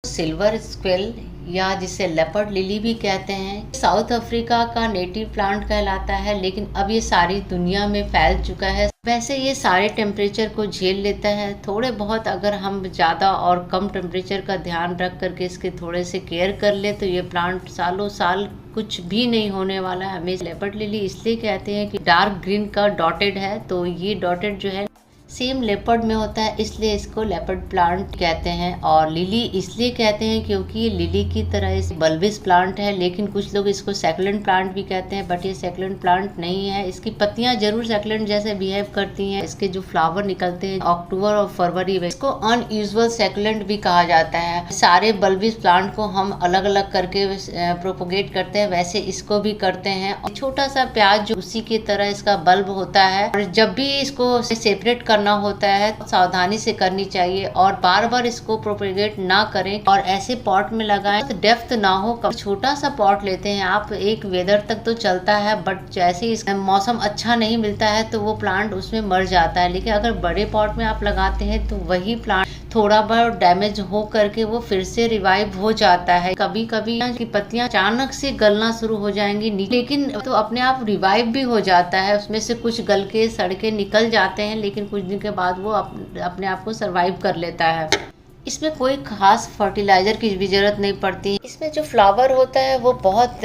Silver स्क्वेल या जिसे leopard lily भी कहते हैं, साउथ अफ्रीका का नेटिव प्लांट कहलाता है, लेकिन अब ये सारी दुनिया में फैल चुका है। वैसे ये सारे टेम्परेचर को झेल लेता है। थोड़े बहुत अगर हम ज़्यादा और कम टेम्परेचर का ध्यान रख करके इसके थोड़े से केयर कर ले तो ये प्लांट सालों साल कुछ भी नहीं होने वाला है। हमें लेपर्ड लिली इसलिए कहते हैं कि डार्क ग्रीन का डॉटेड है, तो ये डॉटेड जो है सेम लेपर्ड में होता है, इसलिए इसको लेपर्ड प्लांट कहते हैं। और लिली इसलिए कहते हैं क्योंकि ये लिली की तरह इस बल्बिस प्लांट है, लेकिन कुछ लोग इसको सैकुलेंट प्लांट भी कहते हैं, बट ये सैकुलेंट प्लांट नहीं है। इसकी पत्तियां जरूर सैकुलेंट जैसे बिहेव करती हैं। इसके जो फ्लावर निकलते हैं अक्टूबर और फरवरी में, इसको अनयूजुअल सैकुलेंट भी कहा जाता है। सारे बल्बिस प्लांट को हम अलग अलग करके प्रोपोगेट करते हैं, वैसे इसको भी करते हैं। और छोटा सा प्याज जो उसी की तरह इसका बल्ब होता है, और जब भी इसको सेपरेट करना होता है सावधानी से करनी चाहिए और बार बार इसको प्रोपेगेट ना करें और ऐसे पॉट में लगाएं तो डेप्थ ना हो। छोटा सा पॉट लेते हैं आप, एक वेदर तक तो चलता है, बट जैसे ही मौसम अच्छा नहीं मिलता है तो वो प्लांट उसमें मर जाता है। लेकिन अगर बड़े पॉट में आप लगाते हैं तो वही प्लांट थोड़ा बहुत डैमेज हो करके वो फिर से रिवाइव हो जाता है। कभी कभी की पत्तियां अचानक से गलना शुरू हो जाएंगी, लेकिन तो अपने आप रिवाइव भी हो जाता है। उसमें से कुछ गल के सड़ के निकल जाते हैं, लेकिन कुछ दिन के बाद वो अपने आप को सरवाइव कर लेता है। इसमें कोई खास फर्टिलाइजर की भी जरूरत नहीं पड़ती। इसमें जो फ्लावर होता है वो बहुत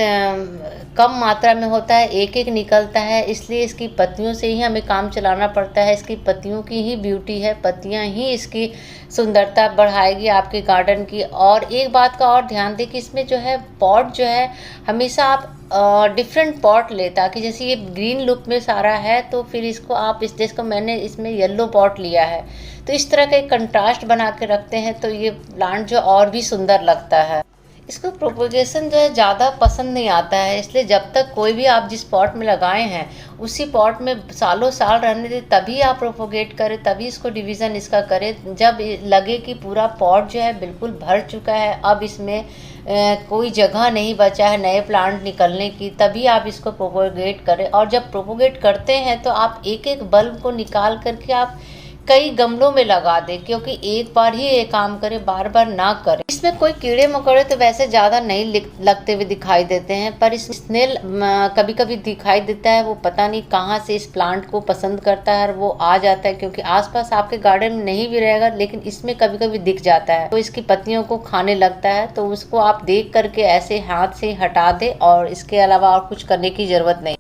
कम मात्रा में होता है, एक एक निकलता है, इसलिए इसकी पत्तियों से ही हमें काम चलाना पड़ता है। इसकी पत्तियों की ही ब्यूटी है, पत्तियां ही इसकी सुंदरता बढ़ाएगी आपके गार्डन की। और एक बात का और ध्यान दें कि इसमें जो है पॉट जो है हमेशा आप डिफरेंट पॉट ले, ताकि जैसे ये ग्रीन लुक में सारा है तो फिर इसको आप इसको मैंने इसमें येलो पॉट लिया है, तो इस तरह का एक कंट्रास्ट बना के रखते हैं तो ये प्लांट जो और भी सुंदर लगता है। इसको प्रोपोगेशन जो है ज़्यादा पसंद नहीं आता है, इसलिए जब तक कोई भी आप जिस पॉट में लगाए हैं उसी पॉट में सालों साल रहने दें, तभी आप प्रोपोगेट करें, तभी इसको डिवीज़न इसका करें। जब लगे कि पूरा पॉट जो है बिल्कुल भर चुका है, अब इसमें कोई जगह नहीं बचा है नए प्लांट निकलने की, तभी आप इसको प्रोपोगेट करें। और जब प्रोपोगेट करते हैं तो आप एक एक बल्ब को निकाल करके आप कई गमलों में लगा दें, क्योंकि एक बार ही ये काम करे, बार बार ना करें। इसमें कोई कीड़े मकोड़े तो वैसे ज़्यादा नहीं लगते हुए दिखाई देते हैं, पर इस स्नेल कभी कभी दिखाई देता है। वो पता नहीं कहाँ से इस प्लांट को पसंद करता है और वो आ जाता है, क्योंकि आसपास आपके गार्डन में नहीं भी रहेगा लेकिन इसमें कभी कभी दिख जाता है, तो इसकी पत्तियों को खाने लगता है। तो उसको आप देख करके ऐसे हाथ से हटा दें, और इसके अलावा और कुछ करने की ज़रूरत नहीं।